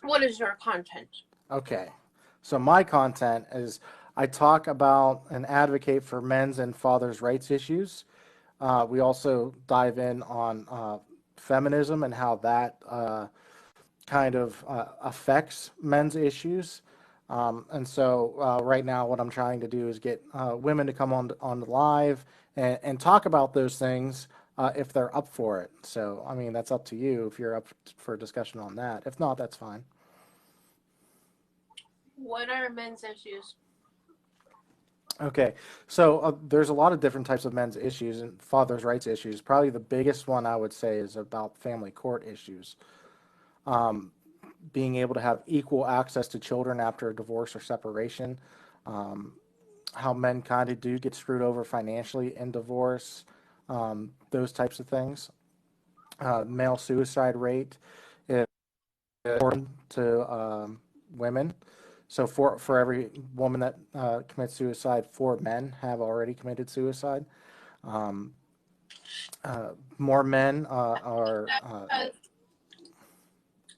What is your content? Okay. So my content is I talk about and advocate for men's and fathers' rights issues. We also dive in on feminism and how that kind of affects men's issues. And so right now, what I'm trying to do is get women to come on the live and talk about those things if they're up for it. So, I mean, that's up to you if you're up for a discussion on that. If not, that's fine. What are men's issues? Okay, so there's a lot of different types of men's issues and fathers' rights issues. Probably the biggest one I would say is about family court issues. Um, Being able to have equal access to children after a divorce or separation. Um, how men kind of do get screwed over financially in divorce. Those types of things. Male suicide rate is important to women. So for every woman that commits suicide, 4 men have already committed suicide. Um, More men are.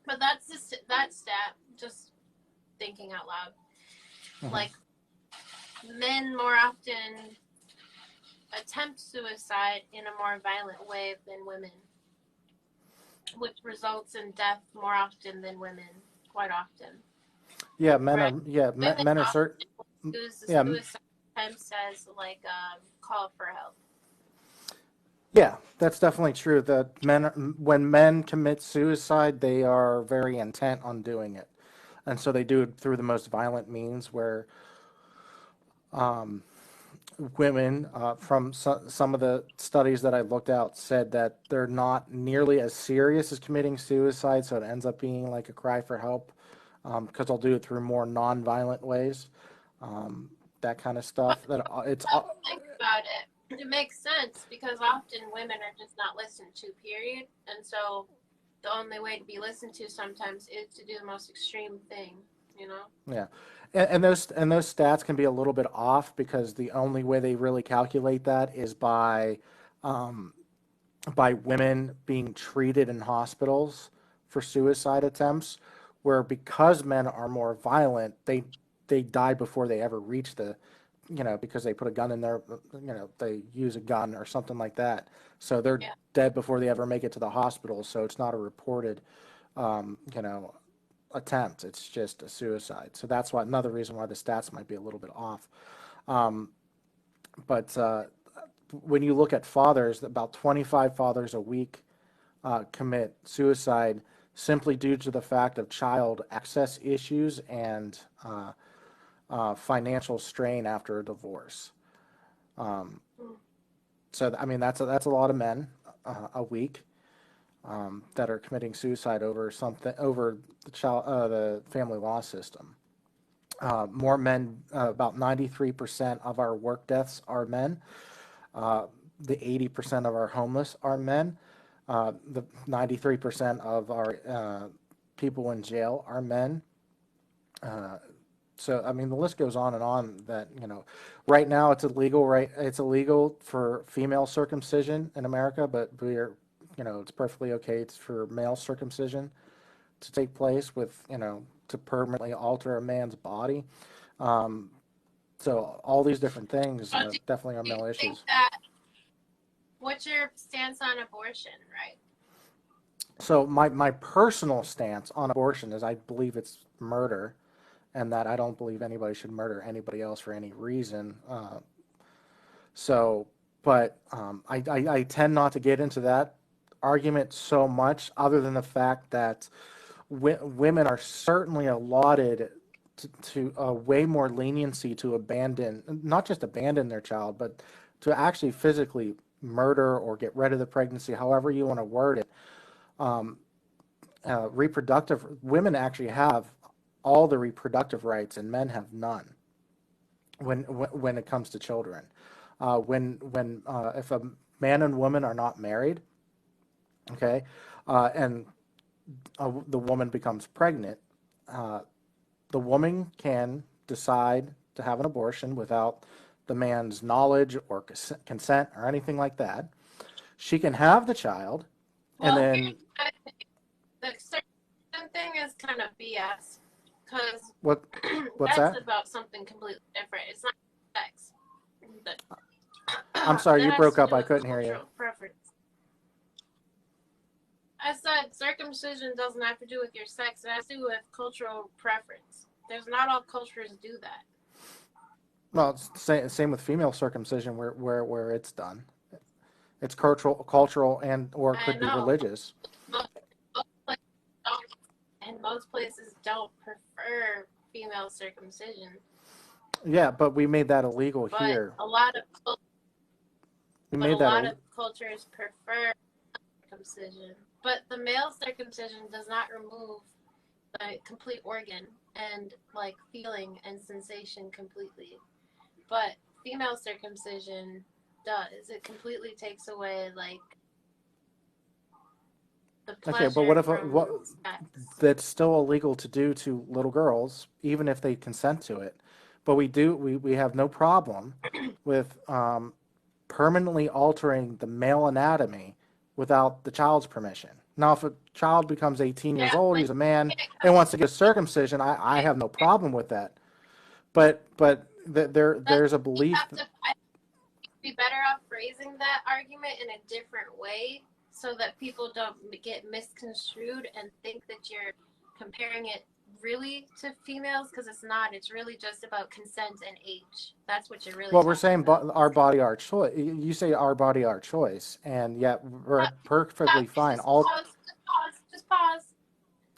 But that's just that stat. Just thinking out loud. Mhm. Like men more often attempt suicide in a more violent way than women, which results in death more often than women. Quite often, Yeah, men right? are. Yeah, Women men are often certain. use the Yeah, suicide attempts as like a call for help. yeah, that's definitely true. That when men commit suicide, they are very intent on doing it, and so they do it through the most violent means. Where um, women, from some of the studies that I looked at, said that they're not nearly as serious as committing suicide, so it ends up being like a cry for help because they'll do it through more non-violent ways, um, that kind of But stuff. That it's stop to think about it. It makes sense because often women are just not listened to, period. And so the only way to be listened to sometimes is to do the most extreme thing, you know? Yeah, and those stats can be a little bit off because the only way they really calculate that is um, by women being treated in hospitals for suicide attempts, where because men are more violent, they die before they ever reach because they put a gun in there, they use a gun or something like that. So they're Yeah. dead before they ever make it to the hospital. So it's not a reported, um, you know, attempt. It's just a suicide. So that's why another reason why the stats might be a little bit off. Um, but when you look at fathers, about 25 fathers a week commit suicide simply due to the fact of child access issues and financial strain after a divorce. Um, so I mean that's a lot of men a week that are committing suicide over the family law system. More men, about 93% of our work deaths are men. Uh, the 80% of our homeless are men. The 93% of our people in jail are men. Uh, so I mean the list goes on and on. Right now it's illegal. Right, it's illegal for female circumcision in America, but it's perfectly okay. It's for male circumcision to take place to permanently alter a man's body. Um, so all these different things definitely are Do you male think issues. that, what's your stance on abortion, right? So my personal stance on abortion is I believe it's murder, and that I don't believe anybody should murder anybody else for any reason. So, but I tend not to get into that argument so much, other than the fact that women are certainly allotted to way more leniency to abandon, not just abandon their child, but to actually physically murder or get rid of the pregnancy, however you want to word it. Um, Reproductive women actually have all the reproductive rights, and men have none when it comes to children. When If a man and woman are not married, okay, and the woman becomes pregnant, uh, the woman can decide to have an abortion without the man's knowledge or consent or anything like that. She can have the child, and Well, then here's the certain thing is kind kind of BS because What's that's that? about something completely different. It's not sex. But, I'm sorry, you that has broke to up. do I with couldn't hear you. cultural preference. I said circumcision doesn't have to do with your sex. It has to do with cultural preference. There's not all cultures do that. Well, it's same with female circumcision where it's done. It's cultural and or I could be know. religious. And most places don't prefer female circumcision. Yeah, but we made that illegal But here. a lot of We but a made that lot of cultures prefer circumcision. But the male circumcision does not remove the complete organ and like feeling and sensation completely. But female circumcision does. It completely takes away like the pleasure okay, but what if from sex. that's still illegal to do to little girls, even if they consent to it. But we have no problem with permanently altering the male anatomy without the child's permission. Now, if a child becomes 18 years Yeah, old, like he's a man, and wants to get circumcision, I have no problem with that. But there's a you belief. have to be better off phrasing that argument in a different way so that people don't get misconstrued and think that you're comparing it really to females because it's not. It's really just about consent and age. That's what you're really Well, we're talking saying about. our body, our choice. You say our body, our choice, and yet we're perfectly fine. Just All pause. Just pause.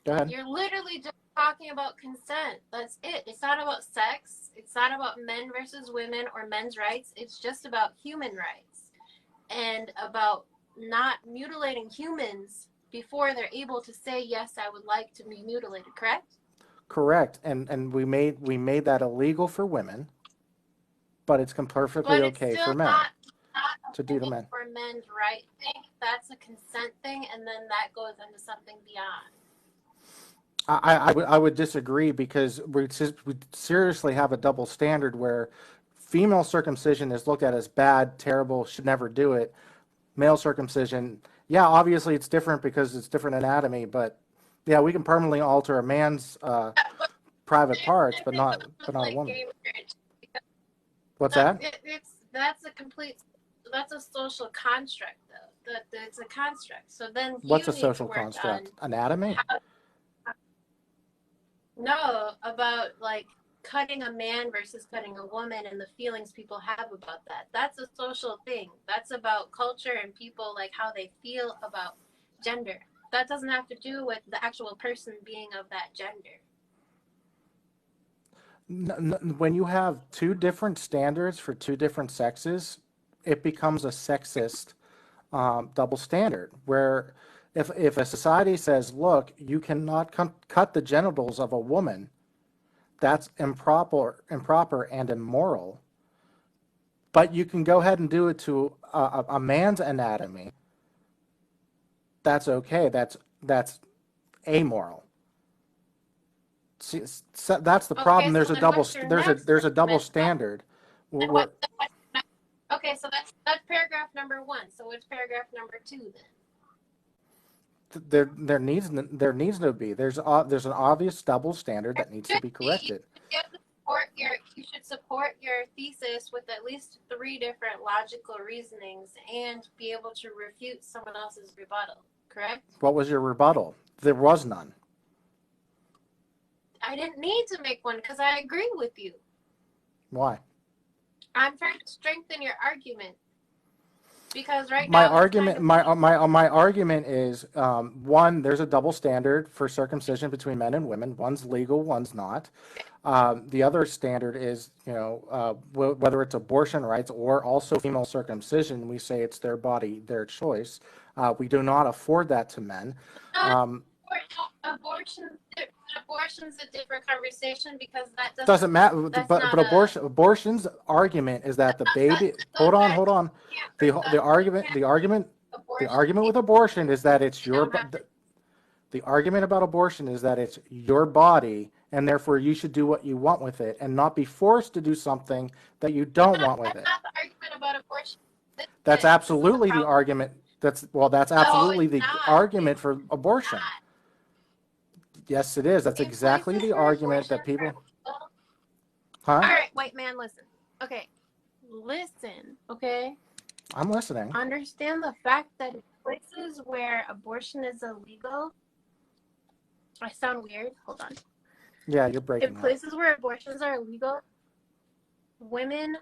go ahead. You're literally just talking about consent. That's it. It's not about sex. It's not about men versus women or men's rights. It's just about human rights and about not mutilating humans before they're able to say, yes, I would like to be mutilated, correct? Correct, and we made that illegal for women, but it's perfectly But it's okay for still men not to do to a men. for men's right thing. That's a consent thing, and then that goes into something beyond. I would disagree because we seriously have a double standard where female circumcision is looked at as bad, terrible, should never do it. Male circumcision, yeah, obviously it's different because it's different anatomy, but yeah, we can permanently alter a man's private parts, but not a woman. What's that? That's a social construct though. It's a construct. So then What's you a need social to work construct? on Anatomy? about like cutting a man versus cutting a woman and the feelings people have about that. That's a social thing. That's about culture and people like how they feel about gender. That doesn't have to do with the actual person being of that gender. When you have two different standards for two different sexes, it becomes a sexist double standard. Where if a society says, "Look, you cannot cut the genitals of a woman," that's improper and immoral. But you can go ahead and do it to a man's anatomy. That's okay. That's amoral. See, that's the problem. Okay, There's so a then double what's your there's next a double argument? standard. What, okay, so that's paragraph number 1. So what's paragraph number 2 then? There needs to be. There's an obvious double standard that needs to be corrected. You should support your thesis with at least 3 different logical reasonings and be able to refute someone else's rebuttal, correct? What was your rebuttal? There was none. I didn't need to make one because I agree with you. Why? I'm trying to strengthen your argument. Because right My now argument, my argument is one. There's a double standard for circumcision between men and women. One's legal, one's not. The other standard is, whether it's abortion rights or also female circumcision. We say it's their body, their choice. We do not afford that to men. Abortion's a different conversation because that Doesn't matter. that's But not abortion's argument is that the baby. Hold on. The argument with abortion is that it's your. The argument about abortion is that it's your body, and therefore you should do what you want with it, and not be forced to do something that you don't want with it. That's not the argument about abortion. That's absolutely the argument. That's absolutely the not. argument for abortion. Yes, it is. That's In exactly places the where argument that abortions are people, legal, huh? all right, white man, listen. Okay, listen. Okay, I'm listening. understand the fact that in places where abortion is illegal, I sound weird. Hold on. Yeah, you're In breaking up. places where abortions are illegal, women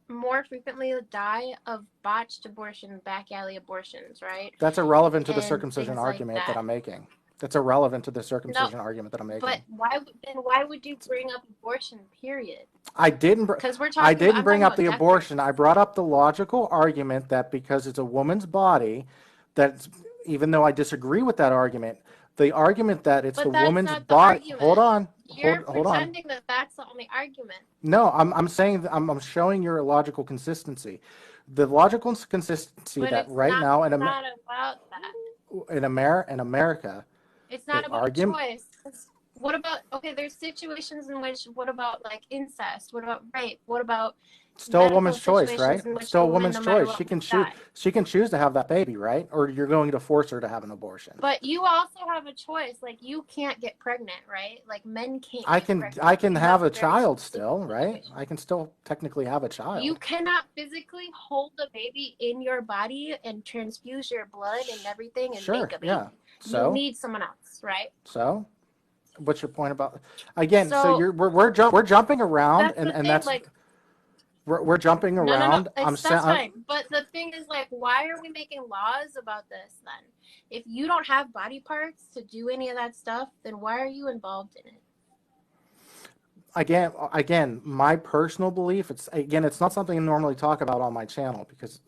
more frequently die of botched abortion, back alley abortions, right? That's irrelevant to the And circumcision things like argument that that. I'm making. That's irrelevant to the No, circumcision argument that I'm but making. why would you bring up abortion? Period. I didn't. Because I didn't I'm bring talking up about the death abortion. I penalties. brought up the logical argument that because it's a woman's body, that even though I disagree with that argument, the argument that it's the But that's woman's not the body. Hold argument. on. You're Hold on. pretending that that's the only argument. No, I'm saying I'm showing your logical consistency. The logical consistency But that right now it's not about that. in America, It's the not about argument choice. What about, okay, there's situations in which, what about like incest? What about rape? What about still a medical woman's choice, right? situations in which Still the a woman, woman's no matter choice. what, She will can choose. die? She can choose to have that baby, right? Or you're going to force her to have an abortion. But you also have a choice. Like, you can't get pregnant, right? Like, men can't I get can pregnant. I can You have a a very child specific still, right? situation. I can still technically have a You child. cannot physically hold a baby in your body and transfuse your blood and everything and Sure, make a baby. yeah. You So, need someone else, right? so what's your point about again? So So we're jumping around that's the and thing. that's Like, we're jumping no. around. I'm That's saying fine. But the thing is, like, why are we making laws about this then? If you don't have body parts to do any of that stuff, then why are you involved in it? again, my personal belief. It's not something I normally talk about on my channel because,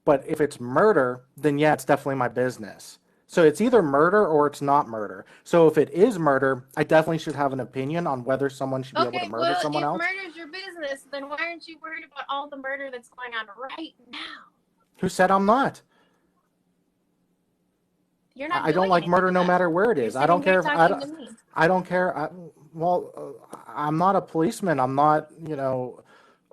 but if it's murder, then yeah, it's definitely my business. So it's either murder or it's not murder. So if it is murder, I definitely should have an opinion on whether someone should be able to Okay, murder well, someone if else. murder's your business, then why aren't you worried about all the murder that's going on right now? Who said I'm not? You're not I don't doing like any murder of no that. matter where it You're is. I don't sitting here care if talking to me. I don't care. I'm not a policeman. I'm not,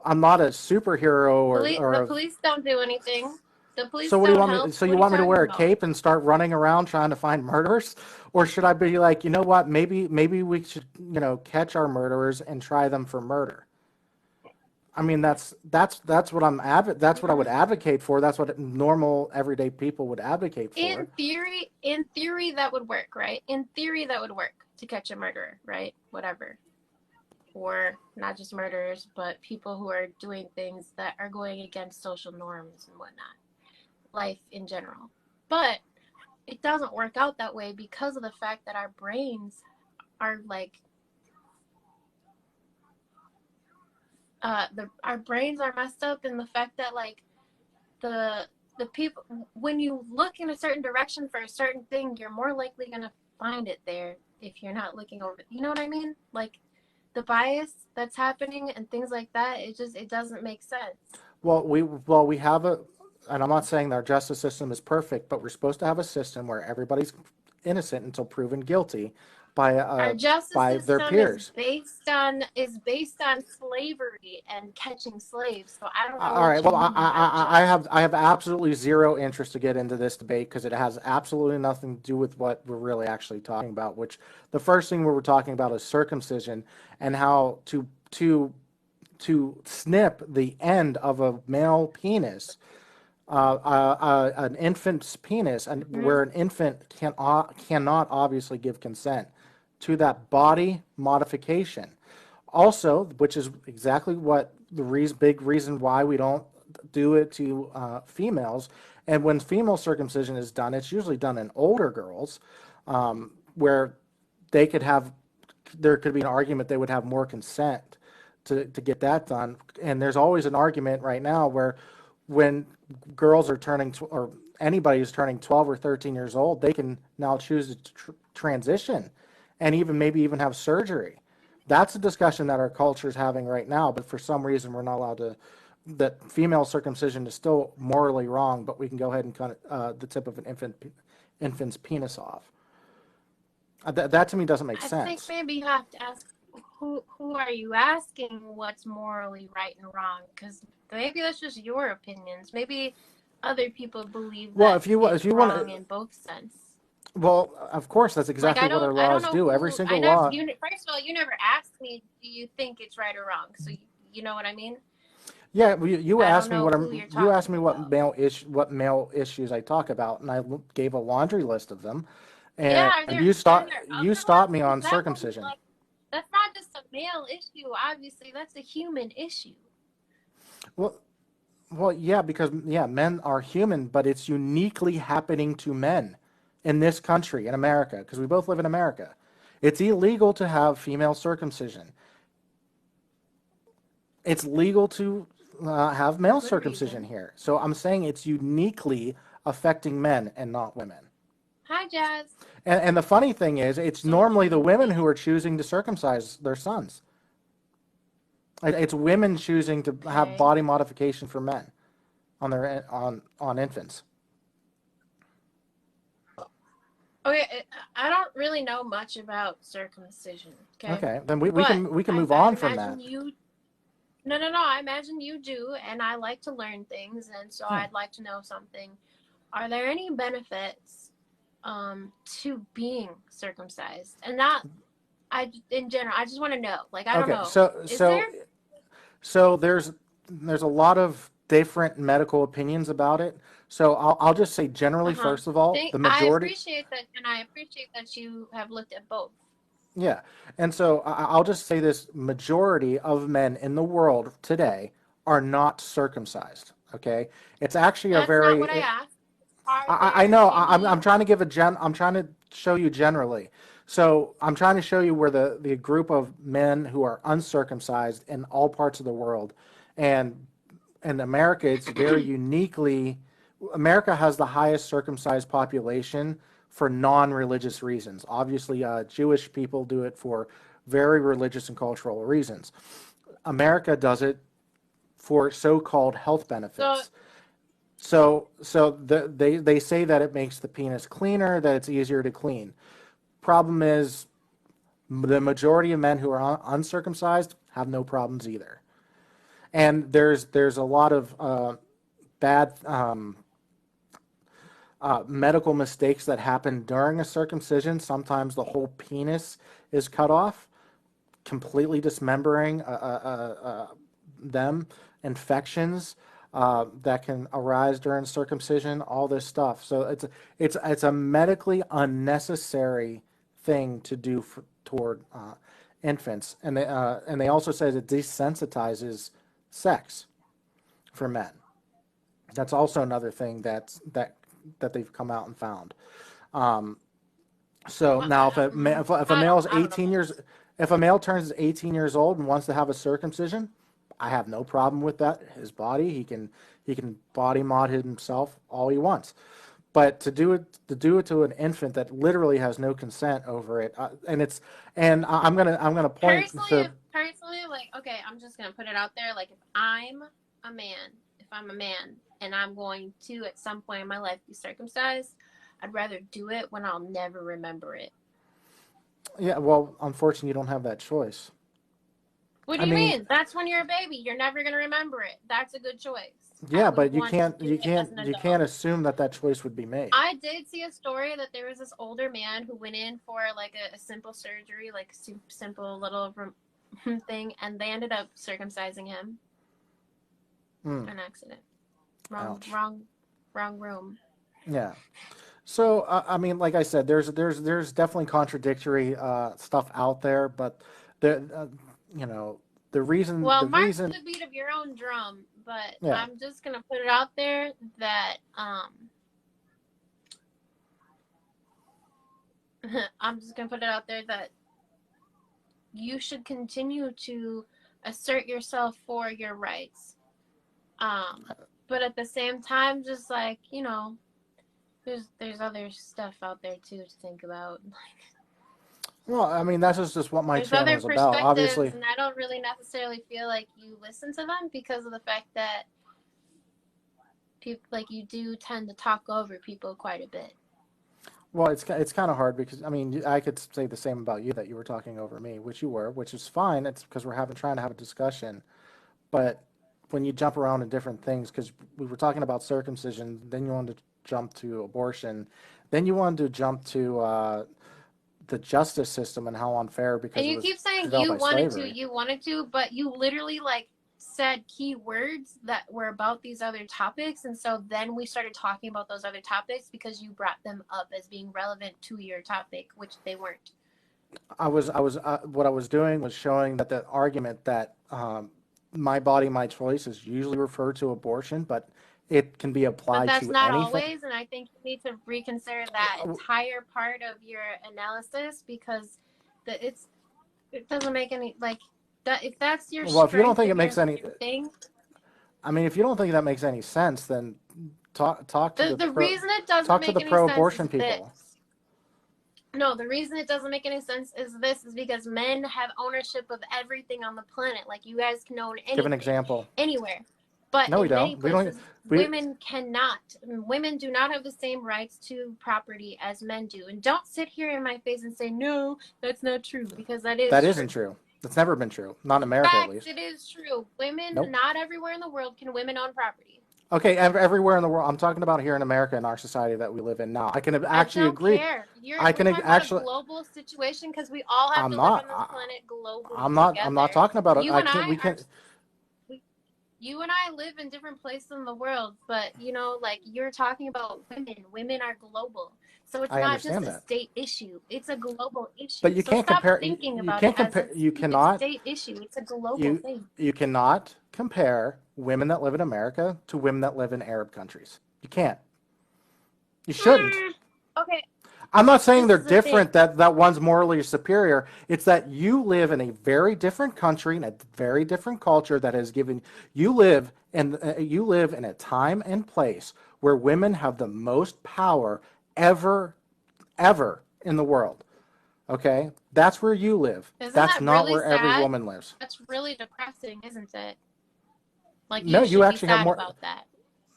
I'm not a superhero The police don't do anything. The police so what do you don't want me help. so What you are you want me to talking wear a about? cape and start running around trying to find murderers? Or should I be like, you know what, maybe we should, catch our murderers and try them for murder? I mean, that's what that's what I would advocate for. That's what normal everyday people would advocate for. In theory, that would work, right? In theory, that would work to catch a murderer, right? Whatever. Or not just murderers, but people who are doing things that are going against social norms and whatnot. Life in general. But it doesn't work out that way because of the fact that our brains are like our brains are messed up in the fact that like the people, when you look in a certain direction for a certain thing, you're more likely gonna find it there if you're not looking over. You know what I mean? Like the bias that's happening and things like that. It doesn't make sense. We have and I'm not saying that our justice system is perfect, but we're supposed to have a system where everybody's innocent until proven guilty by Our justice their system peers. is based on slavery and catching slaves. So I don't know All right. what you Well, mean by just. I have absolutely zero interest to get into this debate because it has absolutely nothing to do with what we're really actually talking about. Which the first thing we were talking about is circumcision and how to snip the end of a male penis, an infant's penis, and where an infant cannot obviously give consent to that body modification. Also, which is exactly what the big reason why we don't do it to females. And when female circumcision is done, it's usually done in older girls, where they could have, there could be an argument they would have more consent to get that done. And there's always an argument right now where when girls are or anybody who's turning 12 or 13 years old, they can now choose to transition and maybe even have surgery. That's a discussion that our culture is having right now, but for some reason we're not allowed to. That female circumcision is still morally wrong, but we can go ahead and cut the tip of an infant's penis off. That to me doesn't make I think sense. maybe you have to ask who are you asking what's morally right and wrong? Because maybe that's just your opinions. Maybe other people believe Well, that if you it's want wrong to, in both sense. Well, of course, that's Like exactly what our I don't laws know do. Every who I single never law. you first of all, you never asked me, do you think it's right or wrong? So you know what I mean? Yeah, you I don't asked me know what who you're you asked talking me about. what male issues I talk about, and gave a laundry list of them, Yeah, and are there you other stopped ones? me Because on that one, circumcision. like, that's not just a male issue. Obviously, that's a human issue. Well, yeah, because yeah, men are human, but it's uniquely happening to men in this country, in America, because we both live in America. It's illegal to have female circumcision. It's legal to have male Good circumcision reason. here. So I'm saying it's uniquely affecting men and not women. Hi, Jazz. And the funny thing is, it's So normally the women who uniquely. are choosing to circumcise their sons. It's women choosing to have Okay. body modification for men on infants. Okay, I don't really know much about circumcision. Okay, Okay, then but we can move I on from imagine that. you. No, no, no. I imagine you do, and I like to learn things, and so Hmm. I'd like to know something. Are there any benefits to being circumcised? And not I in general. I just want to know. Like I don't Okay, know. so Is there? so there's a lot of different medical opinions about it. So I'll just say generally, Uh-huh. first of all, Think the I majority. appreciate that, and I appreciate that you have looked at both. Yeah. And so I'll just say this majority of men in the world today are not circumcised. Okay. It's actually a That's not what I very, asked. Are I there know I'm any? trying to I'm trying to show you generally. So I'm trying to show you where the group of men who are uncircumcised in all parts of the world, and in America, it's very uniquely, America has the highest circumcised population for non-religious reasons. Obviously, Jewish people do it for very religious and cultural reasons. America does it for so-called health So benefits. They say that it makes the penis cleaner, that it's easier to clean. Problem is, the majority of men who are uncircumcised have no problems either. And there's a lot of bad medical mistakes that happen during a circumcision. Sometimes the whole penis is cut off, completely dismembering them, infections that can arise during circumcision, all this stuff. So it's a medically unnecessary thing to do toward infants, and they also say it desensitizes sex for men. That's also another thing that they've come out and found. Um, so well, now, if a male is I don't know 18 about years, this. if a male turns 18 years old and wants to have a circumcision, I have no problem with that. His body, he can body mod himself all he wants. But to do it to an infant that literally has no consent over it, I'm gonna point to Personally, like, okay, I'm just gonna put it out there. Like, if I'm a man, and I'm going to at some point in my life be circumcised, I'd rather do it when I'll never remember it. yeah. Well, unfortunately, you don't have that choice. What do I you mean, mean? That's when you're a baby. You're never gonna remember it. That's a good choice. I yeah, would but want to do it as an you adult. can't assume that that choice would be made. I did see a story that there was this older man who went in for like a simple surgery, like a simple little thing, and they ended up circumcising him. Mm, An accident. ouch. Wrong room. Yeah. So I mean, like I said, there's definitely contradictory stuff out there, but the you know Well, the march to reason the beat of your own drum, but yeah. I'm just gonna put it out there that I'm just gonna put it out there that you should continue to assert yourself for your rights. Um, but at the same time, just like there's other stuff out there too to think about. Well, I mean that's just what my There's channel other is about. perspectives, Obviously, and I don't really necessarily feel like you listen to them because of the fact that people like you do tend to talk over people quite a bit. well, it's kind of hard because I mean I could say the same about you that you were talking over me, which you were, which is fine. It's because we're having trying to have a discussion. But when you jump around to different things, because we were talking about circumcision, then you want to jump to abortion, Then you wanted to jump to the justice system and how unfair because And it you was keep saying developed by slavery. you wanted to, but you literally like said key words that were about these other topics, and so then we started talking about those other topics because you brought them up as being relevant to your topic, which they weren't. What I was doing was showing that the argument that my body, my choice is usually referred to abortion, but it can be But applied that's to not anything. always, and I think you need to reconsider that entire part of your analysis because it doesn't make any like that. If that's your Well, if you don't strength think it and makes any, your thing, I mean, if you don't think that makes any sense, then talk to the reason it doesn't talk to make the any sense pro-abortion is people. this. No, the reason it doesn't make any sense is this is because men have ownership of everything on the planet. Like you guys can own anything, Give an example. anywhere. But No, we in many don't. We don't. places, We women cannot. Women do not have the same rights to property as men do. And don't sit here in my face and say, no, that's not true, because that is that true. isn't true. That's never been true. Not in In America, fact, at least. it is true. Women, Nope. not everywhere in the world can women own property. Okay, everywhere in the world. I'm talking about here in America, in our society that we live in now. I can actually agree. Care. I can we're talking actually. about a global situation because we all have I'm to not. live on this planet globally. I'm not. Together. I'm not talking about it. You I and can't. I We can. You and I live in different places in the world, but you know, like you're talking about women. Women are global, so it's I not just understand a that. state issue. It's a global issue. But you so can't stop compare. thinking You about can't it as compare. a You cannot. state issue. It's a global You thing. you cannot compare women that live in America to women that live in Arab countries. You can't. You shouldn't. Okay. I'm not saying they're This is the different, that one's morally superior. It's that you live in a very different country and a very different culture that has given you live in a time and place where women have the most power ever in the world. Okay? That's where you live. Isn't That's that not really where every sad? woman lives. That's really depressing, isn't it? Like No, you you should be actually have sad more. about that.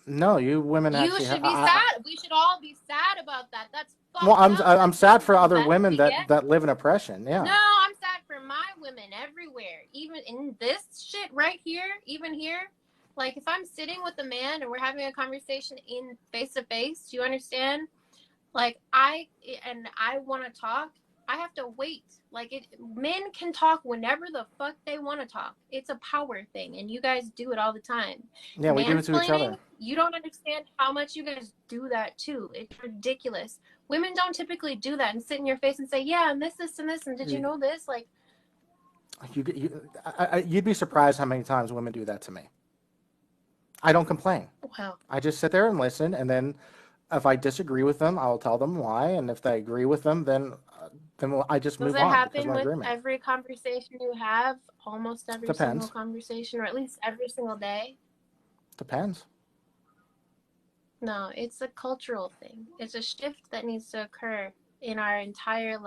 No, you women You actually should have. be sad. We should all be sad about that. That's fucked Well, up. I'm That's sad for other best women we that get. live in oppression. Yeah. No, I'm sad for my women everywhere. Even in this shit right here, even here. Like if I'm sitting with a man and we're having a conversation in face to face, do you understand? Like I want to talk, I have to wait. Like men can talk whenever the fuck they want to talk. It's a power thing, and you guys do it all the time. Yeah, we do it to each other. You don't understand how much you guys do that too. It's ridiculous. Women don't typically do that and sit in your face and say, "Yeah, and this, and this, and did you know this?" Like, you'd be surprised how many times women do that to me. I don't complain. wow. I just sit there and listen, and then if I disagree with them, I'll tell them why, and if I agree with them, then I just move on. Does it happen with agreement. every conversation you have? Almost every Depends. single conversation, or at least every single day? Depends. No, it's a cultural thing. It's a shift that needs to occur in our entire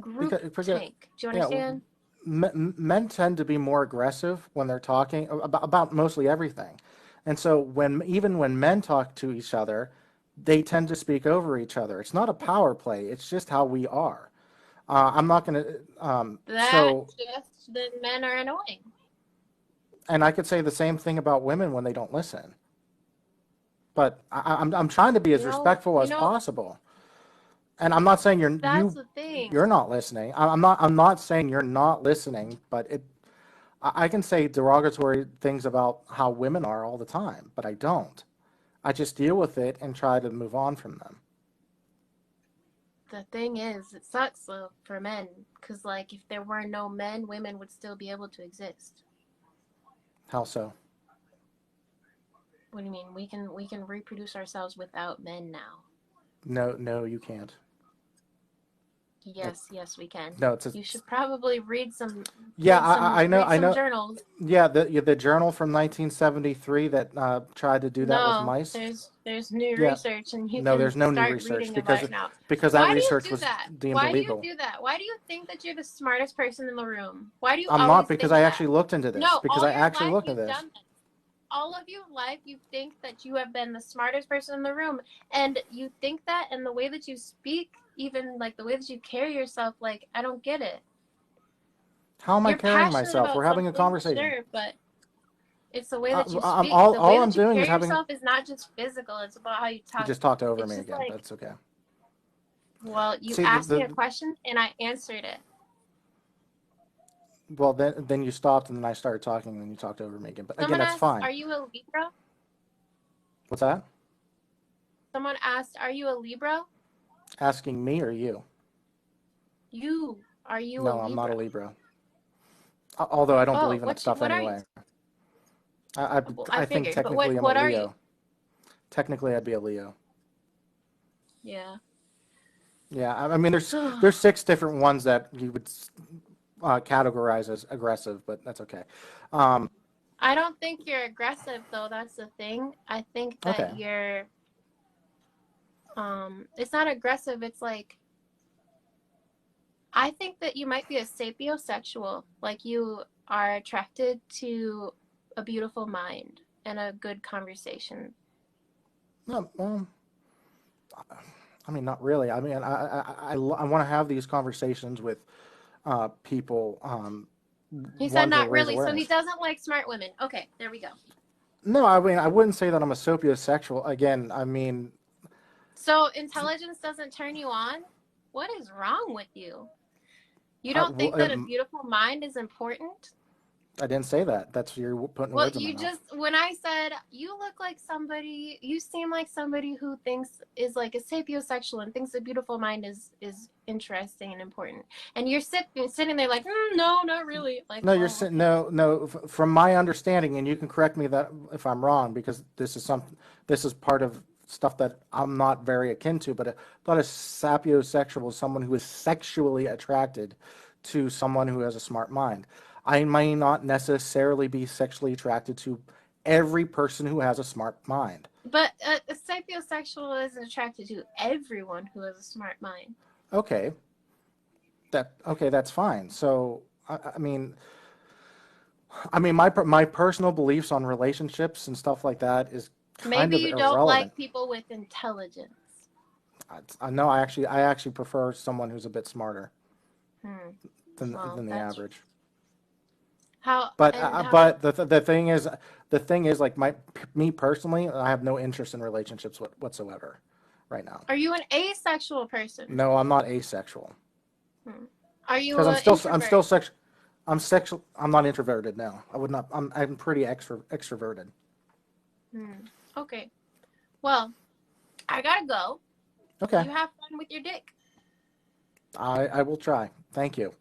group tank. Do you understand? Men tend to be more aggressive when they're talking about mostly everything, and so even when men talk to each other, they tend to speak over each other. It's not a power play. It's just how we are. I'm not going to. Just that men are annoying. And I could say the same thing about women when they don't listen. But I'm trying to be as respectful as possible. And I'm not saying the thing. You're not listening. I'm not saying you're not listening. But I can say derogatory things about how women are all the time, but I don't. I just deal with it and try to move on from them. The thing is, it sucks though for men, because like if there were no men, women would still be able to exist. How so? What do you mean? We can reproduce ourselves without men now. No, you can't. Yes, we can. No, you should probably read some. I know. Journals. Yeah, the journal from 1973 that tried to do that with mice. There's new research, and there's no new research because that research was deemed illegal. Why do you do that? Why do you think that you're the smartest person in the room? Why do you? I'm not, because I actually looked into this. No, because all I your actually life looked into you've this. done this. All of your life, you think that you have been the smartest person in the room, and you think that, and the way that you speak, even like the way that you carry yourself, like I don't get it. How am I carrying myself? We're having a conversation. Sure, but It's the way that you I'm, speak. all The way all I'm that you doing is carry having. yourself is not just physical. It's about how you You talk. just talked over It's me just again. like, That's okay. well, you See, asked me a question and I answered it. well, then you stopped, and then I started talking, and then you talked over me again. But again, Someone that's asked, fine. "Are you a Libra?" What's that? Someone asked, "Are you a Libra?" Asking me or you? Are you a No, I'm not a Libra? Libra. Although I don't Oh, believe in that stuff what are you? anyway. I Well, I I think figured, but technically I'm a what are you? Leo. Technically, I'd be a Leo. Yeah. Yeah, I mean, there's 6 different ones that you would categorize as aggressive, but that's okay. Um, I don't think you're aggressive though. That's the thing. I think okay. that you're it's not aggressive. It's like I think that you might be a sapiosexual. Like you are attracted to a beautiful mind and a good conversation. No, well, I mean, not really. I mean, I want to have these conversations with people. He said One, to not raise really, so he awareness. doesn't like smart women. Okay, there we go. No, I mean, I wouldn't say that I'm a sapiosexual. Again, I mean, So intelligence doesn't turn you on? What is wrong with you? You I, don't well, think that a beautiful mind is important? I didn't say that. That's you're putting Well, words in my you mouth. just, when I said, you look like somebody, you seem like somebody who thinks is like a sapiosexual and thinks a beautiful mind is interesting and important. And you're sitting there like, no, not really. Like, No, oh, you're okay. no. From my understanding, and you can correct me that if I'm wrong, because this is part of stuff that I'm not very akin to. But I thought a sapiosexual is someone who is sexually attracted to someone who has a smart mind. I may not necessarily be sexually attracted to every person who has a smart mind. But a sapiosexual isn't attracted to everyone who has a smart mind. Okay, that's fine. So I mean, my personal beliefs on relationships and stuff like that is kind Maybe of you don't irrelevant. like people with intelligence. I know I actually prefer someone who's a bit smarter Hmm. than Well, than the that's average. how, But and how, but the thing is like me personally, I have no interest in relationships whatsoever right now. are you an asexual person? No, I'm not asexual Hmm. Are you because an I'm still introvert? sexual. I'm sexual. I'm not introverted. No, I would not. I'm pretty extroverted. Hmm. Okay. Well, I gotta go. Okay, You have fun with your dick. I will try. Thank you.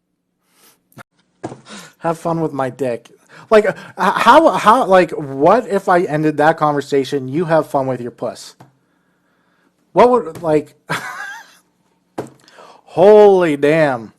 Have fun with my dick. Like how like what if I ended that conversation? You have fun with your puss. What would like? Holy damn!